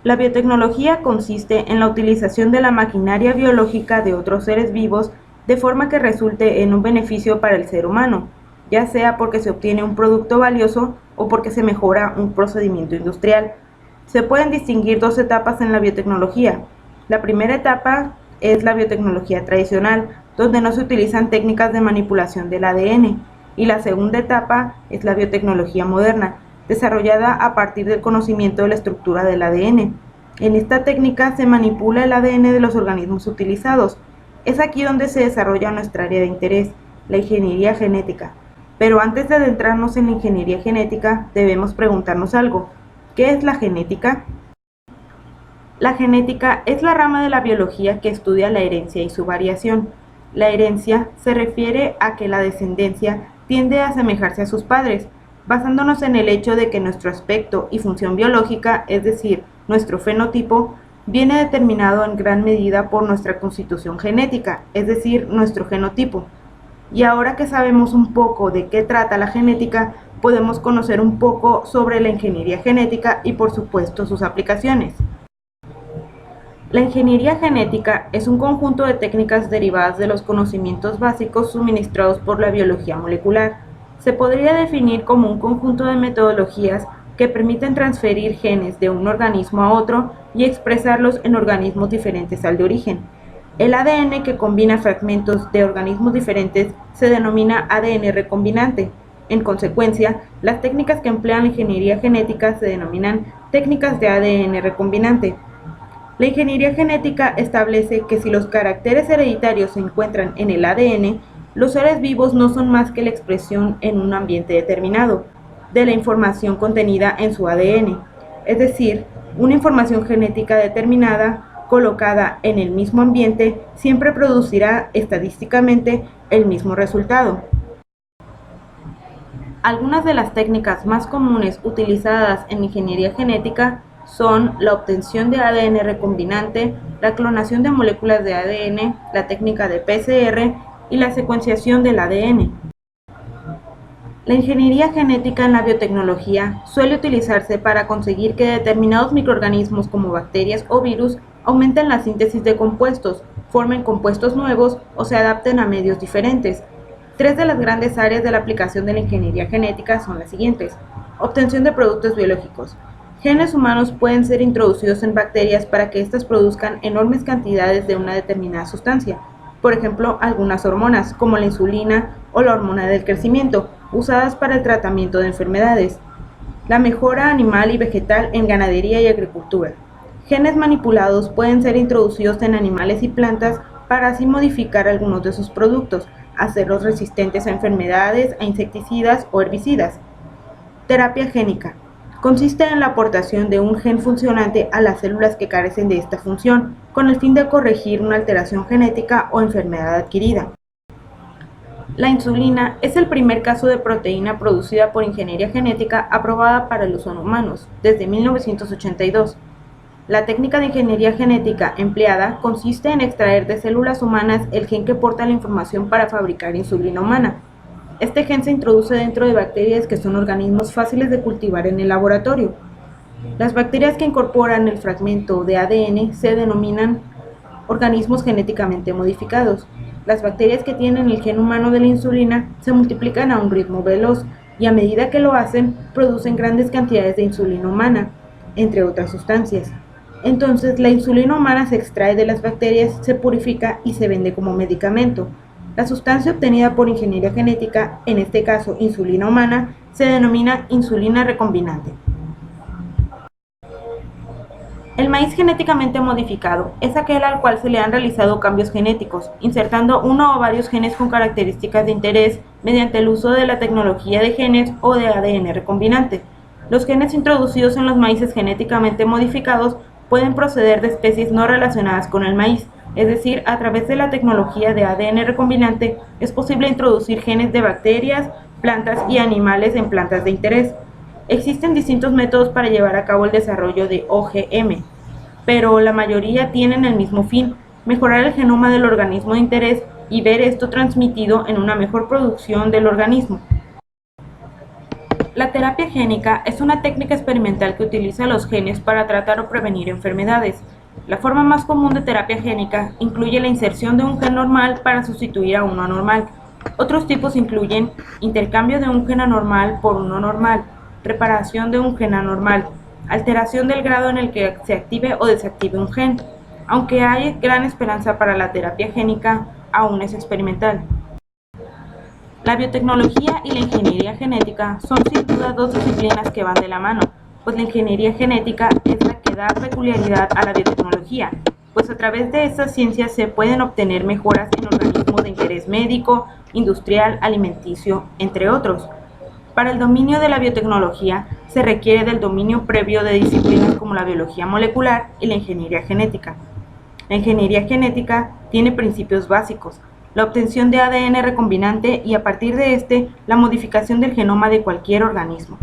La biotecnología consiste en la utilización de la maquinaria biológica de otros seres vivos de forma que resulte en un beneficio para el ser humano, ya sea porque se obtiene un producto valioso o porque se mejora un procedimiento industrial. Se pueden distinguir dos etapas en la biotecnología. La primera etapa es la biotecnología tradicional, donde no se utilizan técnicas de manipulación del ADN, y la segunda etapa es la biotecnología moderna, desarrollada a partir del conocimiento de la estructura del ADN. En esta técnica se manipula el ADN de los organismos utilizados. Es aquí donde se desarrolla nuestra área de interés, la ingeniería genética. Pero antes de adentrarnos en la ingeniería genética, debemos preguntarnos algo. ¿Qué es la genética? La genética es la rama de la biología que estudia la herencia y su variación. La herencia se refiere a que la descendencia tiende a asemejarse a sus padres, basándonos en el hecho de que nuestro aspecto y función biológica, es decir, nuestro fenotipo, viene determinado en gran medida por nuestra constitución genética, es decir, nuestro genotipo. Y ahora que sabemos un poco de qué trata la genética, podemos conocer un poco sobre la ingeniería genética y por supuesto sus aplicaciones. La ingeniería genética es un conjunto de técnicas derivadas de los conocimientos básicos suministrados por la biología molecular. Se podría definir como un conjunto de metodologías que permiten transferir genes de un organismo a otro y expresarlos en organismos diferentes al de origen. El ADN que combina fragmentos de organismos diferentes se denomina ADN recombinante. En consecuencia, las técnicas que emplean la ingeniería genética se denominan técnicas de ADN recombinante. La ingeniería genética establece que si los caracteres hereditarios se encuentran en el ADN, los seres vivos no son más que la expresión en un ambiente determinado de la información contenida en su ADN, es decir, una información genética determinada colocada en el mismo ambiente siempre producirá estadísticamente el mismo resultado. Algunas de las técnicas más comunes utilizadas en ingeniería genética son la obtención de ADN recombinante, la clonación de moléculas de ADN, la técnica de PCR y la secuenciación del ADN. La ingeniería genética en la biotecnología suele utilizarse para conseguir que determinados microorganismos como bacterias o virus aumenten la síntesis de compuestos, formen compuestos nuevos o se adapten a medios diferentes. Tres de las grandes áreas de la aplicación de la ingeniería genética son las siguientes: obtención de productos biológicos. Genes humanos pueden ser introducidos en bacterias para que éstas produzcan enormes cantidades de una determinada sustancia. Por ejemplo, algunas hormonas, como la insulina o la hormona del crecimiento, usadas para el tratamiento de enfermedades. La mejora animal y vegetal en ganadería y agricultura. Genes manipulados pueden ser introducidos en animales y plantas para así modificar algunos de sus productos, hacerlos resistentes a enfermedades, a insecticidas o herbicidas. Terapia génica. Consiste en la aportación de un gen funcionante a las células que carecen de esta función, con el fin de corregir una alteración genética o enfermedad adquirida. La insulina es el primer caso de proteína producida por ingeniería genética aprobada para el uso en humanos, desde 1982. La técnica de ingeniería genética empleada consiste en extraer de células humanas el gen que porta la información para fabricar insulina humana. Este gen se introduce dentro de bacterias que son organismos fáciles de cultivar en el laboratorio. Las bacterias que incorporan el fragmento de ADN se denominan organismos genéticamente modificados. Las bacterias que tienen el gen humano de la insulina se multiplican a un ritmo veloz y a medida que lo hacen, producen grandes cantidades de insulina humana, entre otras sustancias. Entonces, la insulina humana se extrae de las bacterias, se purifica y se vende como medicamento. La sustancia obtenida por ingeniería genética, en este caso insulina humana, se denomina insulina recombinante. El maíz genéticamente modificado es aquel al cual se le han realizado cambios genéticos, insertando uno o varios genes con características de interés mediante el uso de la tecnología de genes o de ADN recombinante. Los genes introducidos en los maíces genéticamente modificados pueden proceder de especies no relacionadas con el maíz, es decir, a través de la tecnología de ADN recombinante es posible introducir genes de bacterias, plantas y animales en plantas de interés. Existen distintos métodos para llevar a cabo el desarrollo de OGM, pero la mayoría tienen el mismo fin: mejorar el genoma del organismo de interés y ver esto transmitido en una mejor producción del organismo. La terapia génica es una técnica experimental que utiliza los genes para tratar o prevenir enfermedades. La forma más común de terapia génica incluye la inserción de un gen normal para sustituir a uno anormal. Otros tipos incluyen intercambio de un gen anormal por uno normal, reparación de un gen anormal, alteración del grado en el que se active o desactive un gen. Aunque hay gran esperanza para la terapia génica, aún es experimental. La biotecnología y la ingeniería genética son sin duda dos disciplinas que van de la mano, pues la ingeniería genética es la que da peculiaridad a la biotecnología, pues a través de estas ciencias se pueden obtener mejoras en organismos de interés médico, industrial, alimenticio, entre otros. Para el dominio de la biotecnología se requiere del dominio previo de disciplinas como la biología molecular y la ingeniería genética. La ingeniería genética tiene principios básicos: la obtención de ADN recombinante y a partir de este, la modificación del genoma de cualquier organismo.